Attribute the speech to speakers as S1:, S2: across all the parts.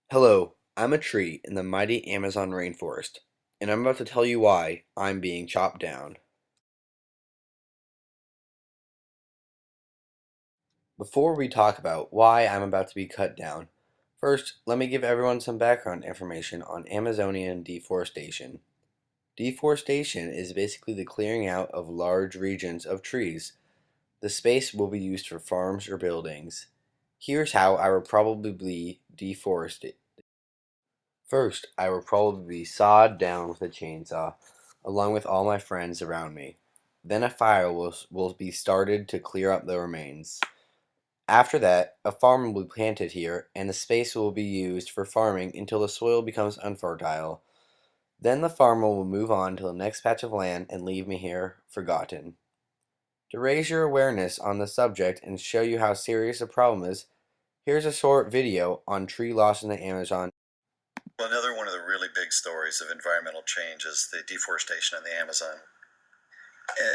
S1: Hello, I'm a tree in the mighty Amazon rainforest, and I'm about to tell you why I'm being chopped down. Before we talk about why I'm about to be cut down, first let me give everyone some background information on Amazonian deforestation. Deforestation is basically the clearing out of large regions of trees. The space will be used for farms or buildings. Here's how I will probably be deforested. First, I will probably be sawed down with a chainsaw, along with all my friends around me. Then a fire will be started to clear up the remains. After that, a farm will be planted here, and the space will be used for farming until the soil becomes unfertile. Then the farmer will move on to the next patch of land and leave me here, forgotten. To raise your awareness on the subject and show you how serious the problem is, here's a short video on tree loss in the Amazon.
S2: Well, another one of the really big stories of environmental change is the deforestation in the Amazon.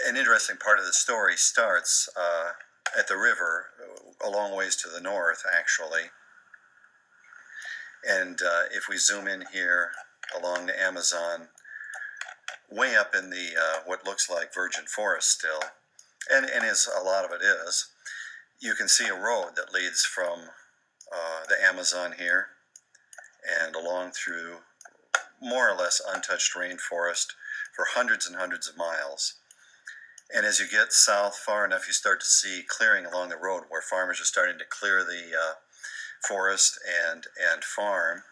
S2: An interesting part of the story starts at the river, a long ways to the north, actually. And if we zoom in here along the Amazon, way up in the what looks like virgin forest still, and is a lot of it is, you can see a road that leads from the Amazon here and along through more or less untouched rainforest for hundreds and hundreds of miles. And as you get south far enough, you start to see clearing along the road where farmers are starting to clear the forest and farm.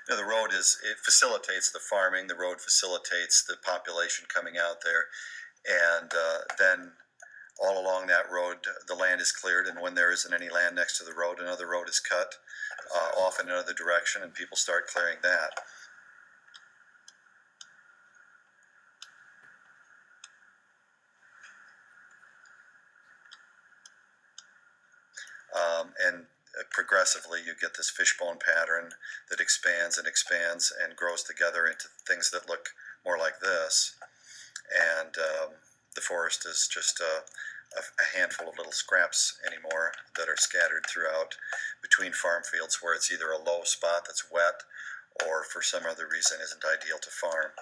S2: Now, the road it facilitates the farming, the road facilitates the population coming out there, and then all along that road, the land is cleared, and when there isn't any land next to the road, another road is cut off in another direction, and people start clearing that. And progressively you get this fishbone pattern that expands and expands and grows together into things that look more like this. And the forest is just a handful of little scraps anymore that are scattered throughout between farm fields where it's either a low spot that's wet or for some other reason isn't ideal to farm.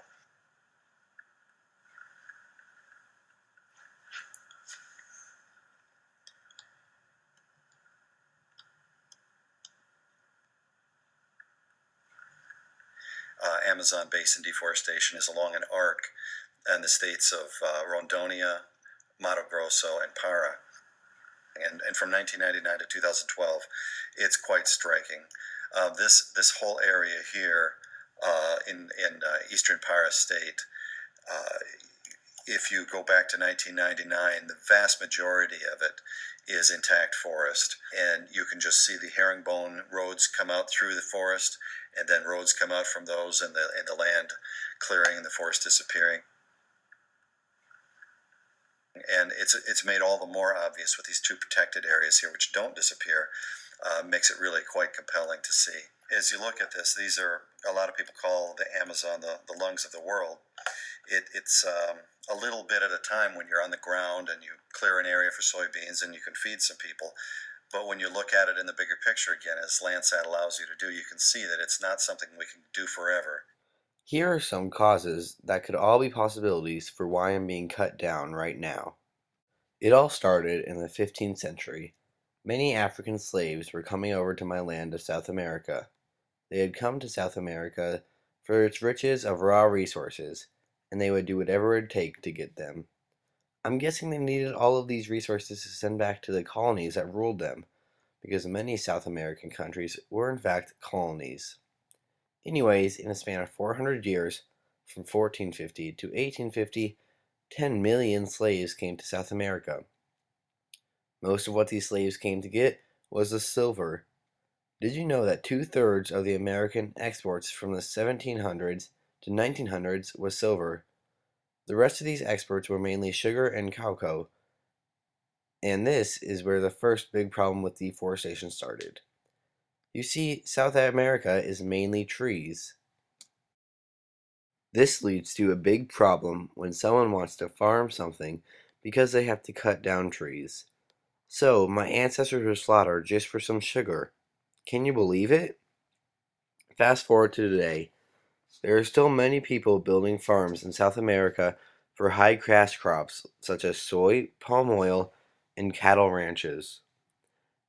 S2: Amazon basin deforestation is along an arc in the states of Rondônia, Mato Grosso, and Para. And from 1999 to 2012, it's quite striking. This whole area here in eastern Para state, uh, if you go back to 1999, the vast majority of it is intact forest, and you can just see the herringbone roads come out through the forest, and then roads come out from those, and the land clearing and the forest disappearing. And it's made all the more obvious with these two protected areas here, which don't disappear, makes it really quite compelling to see. As you look at this, these are, a lot of people call the Amazon the lungs of the world. It's a little bit at a time when you're on the ground and you clear an area for soybeans and you can feed some people. But when you look at it in the bigger picture again, as Landsat allows you to do, you can see that it's not something we can do forever.
S1: Here are some causes that could all be possibilities for why I'm being cut down right now. It all started in the 15th century. Many African slaves were coming over to my land of South America. They had come to South America for its riches of raw resources, and they would do whatever it would take to get them. I'm guessing they needed all of these resources to send back to the colonies that ruled them, because many South American countries were in fact colonies. Anyways, in a span of 400 years, from 1450 to 1850, 10 million slaves came to South America. Most of what these slaves came to get was the silver. Did you know that 2/3 of the American exports from the 1700s to 1900s was silver? The rest of these exports were mainly sugar and cocoa, and this is where the first big problem with deforestation started. You see, South America is mainly trees. This leads to a big problem when someone wants to farm something because they have to cut down trees. So, my ancestors were slaughtered just for some sugar. Can you believe it? Fast forward to today. There are still many people building farms in South America for high cash crops such as soy, palm oil, and cattle ranches.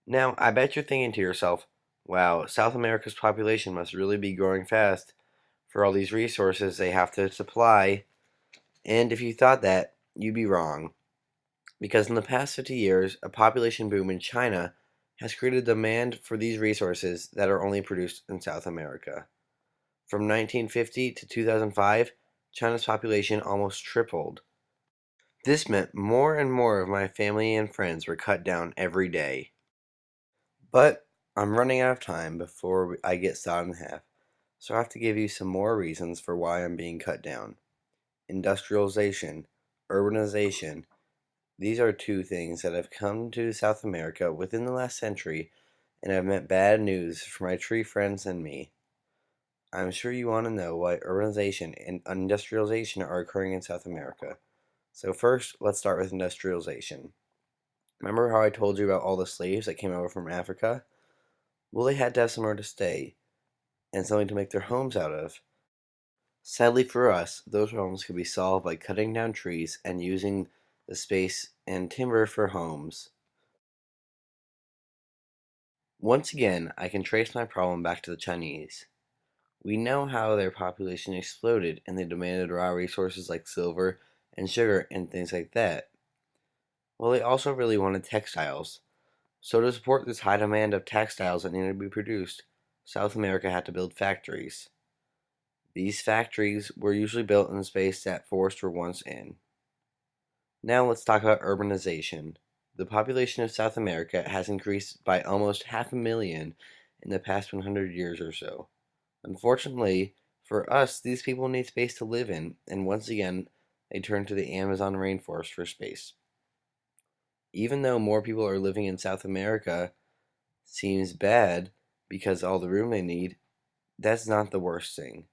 S1: Now, I bet you're thinking to yourself, wow, South America's population must really be growing fast for all these resources they have to supply. And if you thought that, you'd be wrong. Because in the past 50 years, a population boom in China has created demand for these resources that are only produced in South America. From 1950 to 2005, China's population almost tripled. This meant more and more of my family and friends were cut down every day. But I'm running out of time before I get sawed in half, so I have to give you some more reasons for why I'm being cut down. Industrialization, urbanization, these are two things that have come to South America within the last century and have meant bad news for my tree friends and me. I'm sure you want to know why urbanization and industrialization are occurring in South America. So first, let's start with industrialization. Remember how I told you about all the slaves that came over from Africa? Well, they had to have somewhere to stay and something to make their homes out of. Sadly for us, those problems could be solved by cutting down trees and using the space and timber for homes. Once again, I can trace my problem back to the Chinese. We know how their population exploded and they demanded raw resources like silver and sugar and things like that. Well, they also really wanted textiles. So to support this high demand of textiles that needed to be produced, South America had to build factories. These factories were usually built in the space that forests were once in. Now let's talk about urbanization. The population of South America has increased by almost 500,000 in the past 100 years or so. Unfortunately, for us, these people need space to live in, and once again, they turn to the Amazon rainforest for space. Even though more people are living in South America seems bad because all the room they need, that's not the worst thing.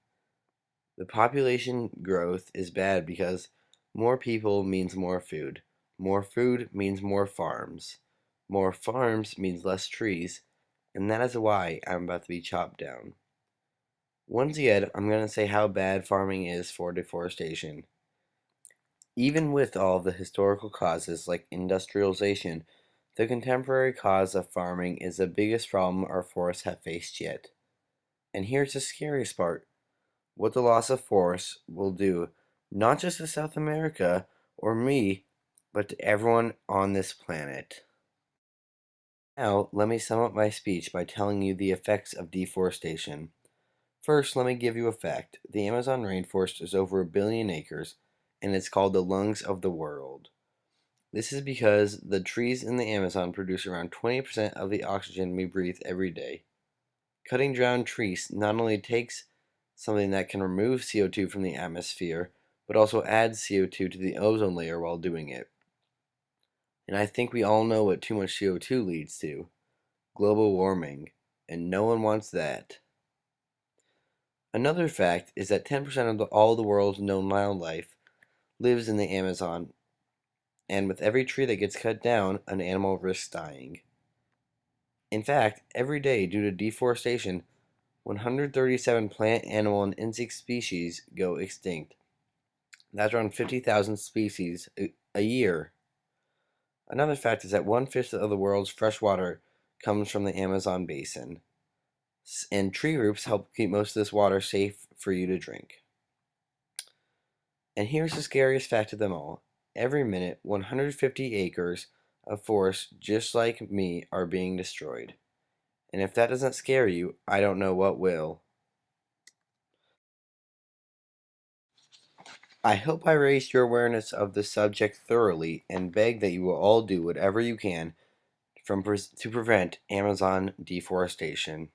S1: The population growth is bad because more people means more food. More food means more farms. More farms means less trees, and that is why I'm about to be chopped down. Once again, I'm going to say how bad farming is for deforestation. Even with all of the historical causes like industrialization, the contemporary cause of farming is the biggest problem our forests have faced yet. And here's the scariest part: what the loss of forests will do, not just to South America or me, but to everyone on this planet. Now, let me sum up my speech by telling you the effects of deforestation. First, let me give you a fact. The Amazon rainforest is over 1 billion acres, and it's called the lungs of the world. This is because the trees in the Amazon produce around 20% of the oxygen we breathe every day. Cutting down trees not only takes something that can remove CO2 from the atmosphere, but also adds CO2 to the ozone layer while doing it. And I think we all know what too much CO2 leads to: global warming, and no one wants that. Another fact is that 10% of all the world's known wildlife lives in the Amazon, and with every tree that gets cut down, an animal risks dying. In fact, every day due to deforestation, 137 plant, animal, and insect species go extinct. That's around 50,000 species a year. Another fact is that 1/5 of the world's fresh water comes from the Amazon basin, and tree roots help keep most of this water safe for you to drink. And here's the scariest fact of them all: every minute, 150 acres of forest just like me are being destroyed. And if that doesn't scare you, I don't know what will. I hope I raised your awareness of the subject thoroughly and beg that you will all do whatever you can to prevent Amazon deforestation.